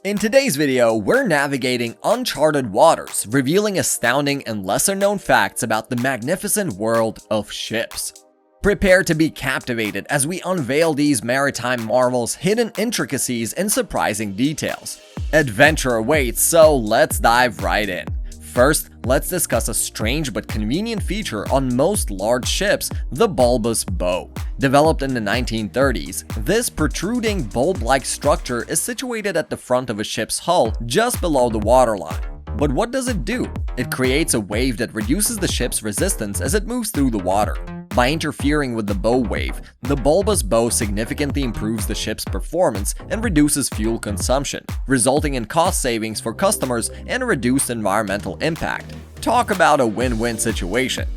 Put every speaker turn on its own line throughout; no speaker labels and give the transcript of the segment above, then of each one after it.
In today's video, we're navigating uncharted waters, revealing astounding and lesser-known facts about the magnificent world of ships. Prepare to be captivated as we unveil these maritime marvels, hidden intricacies, and surprising details. Adventure awaits, so let's dive right in. First, let's discuss a strange but convenient feature on most large ships, the bulbous bow. Developed in the 1930s, this protruding bulb-like structure is situated at the front of a ship's hull just below the waterline. But what does it do? It creates a wave that reduces the ship's resistance as it moves through the water. By interfering with the bow wave, the bulbous bow significantly improves the ship's performance and reduces fuel consumption, resulting in cost savings for customers and a reduced environmental impact. Talk about a win-win situation.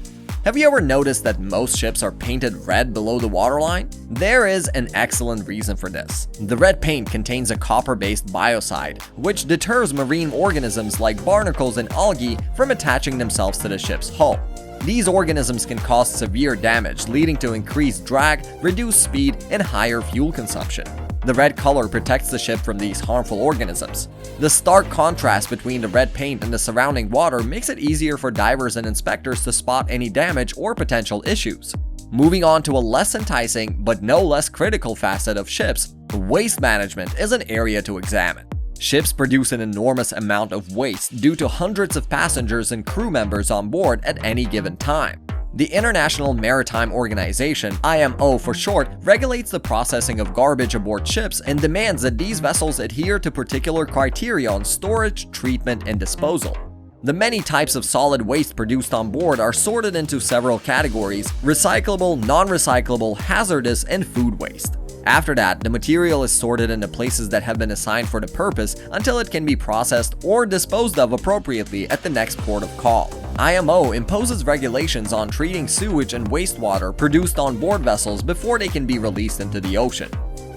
Have you ever noticed that most ships are painted red below the waterline? There is an excellent reason for this. The red paint contains a copper-based biocide, which deters marine organisms like barnacles and algae from attaching themselves to the ship's hull. These organisms can cause severe damage, leading to increased drag, reduced speed, and higher fuel consumption. The red color protects the ship from these harmful organisms. The stark contrast between the red paint and the surrounding water makes it easier for divers and inspectors to spot any damage or potential issues. Moving on to a less enticing but no less critical facet of ships, waste management is an area to examine. Ships produce an enormous amount of waste due to hundreds of passengers and crew members on board at any given time. The International Maritime Organization, IMO for short, regulates the processing of garbage aboard ships and demands that these vessels adhere to particular criteria on storage, treatment, and disposal. The many types of solid waste produced on board are sorted into several categories: recyclable, non-recyclable, hazardous, and food waste. After that, the material is sorted into places that have been assigned for the purpose until it can be processed or disposed of appropriately at the next port of call. IMO imposes regulations on treating sewage and wastewater produced on board vessels before they can be released into the ocean.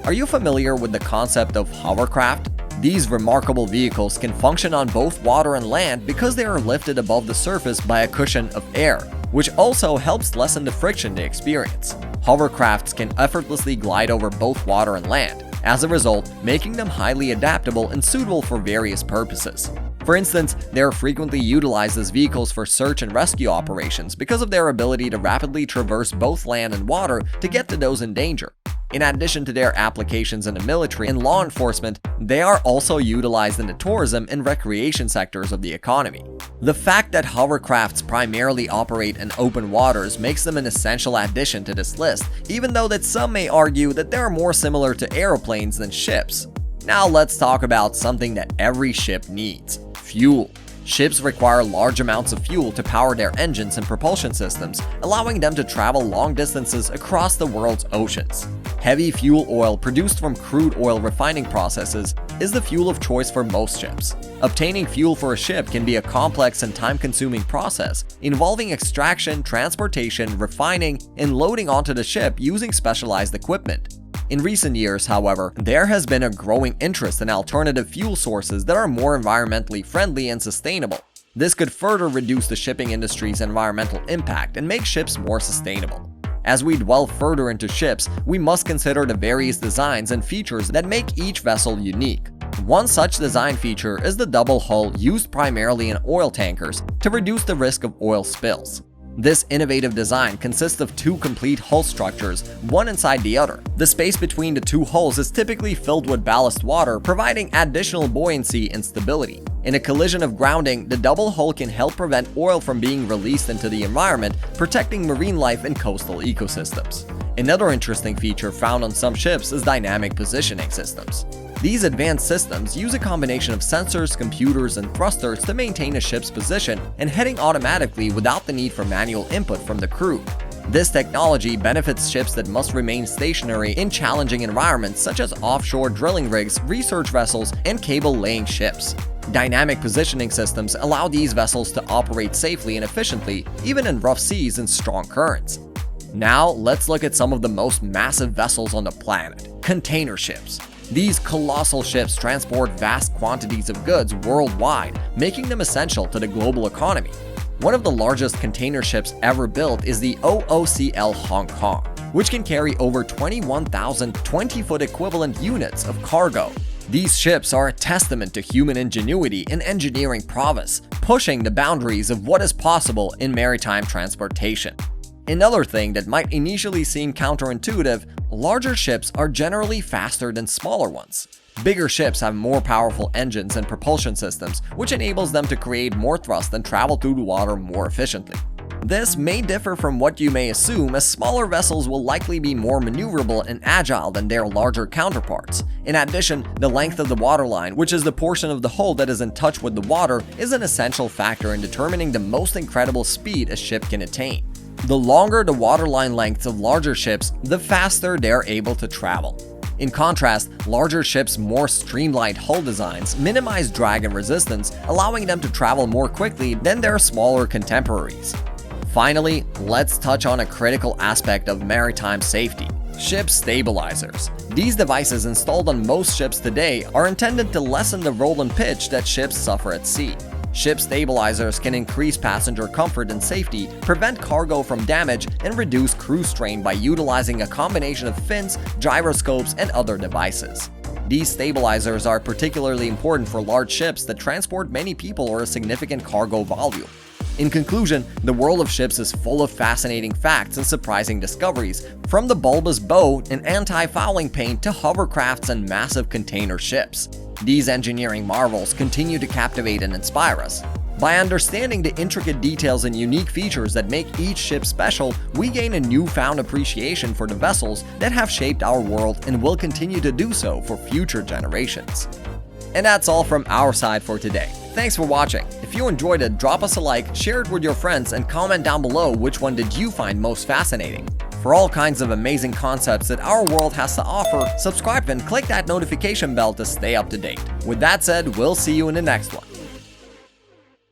Are you familiar with the concept of hovercraft? These remarkable vehicles can function on both water and land because they are lifted above the surface by a cushion of air, which also helps lessen the friction they experience. Hovercrafts can effortlessly glide over both water and land, as a result, making them highly adaptable and suitable for various purposes. For instance, they are frequently utilized as vehicles for search and rescue operations because of their ability to rapidly traverse both land and water to get to those in danger. In addition to their applications in the military and law enforcement, they are also utilized in the tourism and recreation sectors of the economy. The fact that hovercrafts primarily operate in open waters makes them an essential addition to this list, even though that some may argue that they are more similar to aeroplanes than ships. Now let's talk about something that every ship needs: fuel. Ships require large amounts of fuel to power their engines and propulsion systems, allowing them to travel long distances across the world's oceans. Heavy fuel oil produced from crude oil refining processes is the fuel of choice for most ships. Obtaining fuel for a ship can be a complex and time-consuming process, involving extraction, transportation, refining, and loading onto the ship using specialized equipment. In recent years, however, there has been a growing interest in alternative fuel sources that are more environmentally friendly and sustainable. This could further reduce the shipping industry's environmental impact and make ships more sustainable. As we delve further into ships, we must consider the various designs and features that make each vessel unique. One such design feature is the double hull used primarily in oil tankers to reduce the risk of oil spills. This innovative design consists of two complete hull structures, one inside the other. The space between the two hulls is typically filled with ballast water, providing additional buoyancy and stability. In a collision of grounding, the double hull can help prevent oil from being released into the environment, protecting marine life and coastal ecosystems. Another interesting feature found on some ships is dynamic positioning systems. These advanced systems use a combination of sensors, computers, and thrusters to maintain a ship's position and heading automatically without the need for manual input from the crew. This technology benefits ships that must remain stationary in challenging environments such as offshore drilling rigs, research vessels, and cable-laying ships. Dynamic positioning systems allow these vessels to operate safely and efficiently, even in rough seas and strong currents. Now, let's look at some of the most massive vessels on the planet: container ships. These colossal ships transport vast quantities of goods worldwide, making them essential to the global economy. One of the largest container ships ever built is the OOCL Hong Kong, which can carry over 21,000 20-foot equivalent units of cargo. These ships are a testament to human ingenuity and engineering prowess, pushing the boundaries of what is possible in maritime transportation. Another thing that might initially seem counterintuitive, larger ships are generally faster than smaller ones. Bigger ships have more powerful engines and propulsion systems, which enables them to create more thrust and travel through the water more efficiently. This may differ from what you may assume, as smaller vessels will likely be more maneuverable and agile than their larger counterparts. In addition, the length of the waterline, which is the portion of the hull that is in touch with the water, is an essential factor in determining the most incredible speed a ship can attain. The longer the waterline lengths of larger ships, the faster they're able to travel. In contrast, larger ships' more streamlined hull designs minimize drag and resistance, allowing them to travel more quickly than their smaller contemporaries. Finally, let's touch on a critical aspect of maritime safety: ship stabilizers. These devices installed on most ships today are intended to lessen the roll and pitch that ships suffer at sea. Ship stabilizers can increase passenger comfort and safety, prevent cargo from damage, and reduce crew strain by utilizing a combination of fins, gyroscopes, and other devices. These stabilizers are particularly important for large ships that transport many people or a significant cargo volume. In conclusion, the world of ships is full of fascinating facts and surprising discoveries, from the bulbous bow and anti-fouling paint to hovercrafts and massive container ships. These engineering marvels continue to captivate and inspire us. By understanding the intricate details and unique features that make each ship special, we gain a newfound appreciation for the vessels that have shaped our world and will continue to do so for future generations. And that's all from our side for today. Thanks for watching. If you enjoyed it, drop us a like, share it with your friends, and comment down below which one did you find most fascinating. For all kinds of amazing concepts that our world has to offer, subscribe and click that notification bell to stay up to date. With that said, we'll see you in the next one.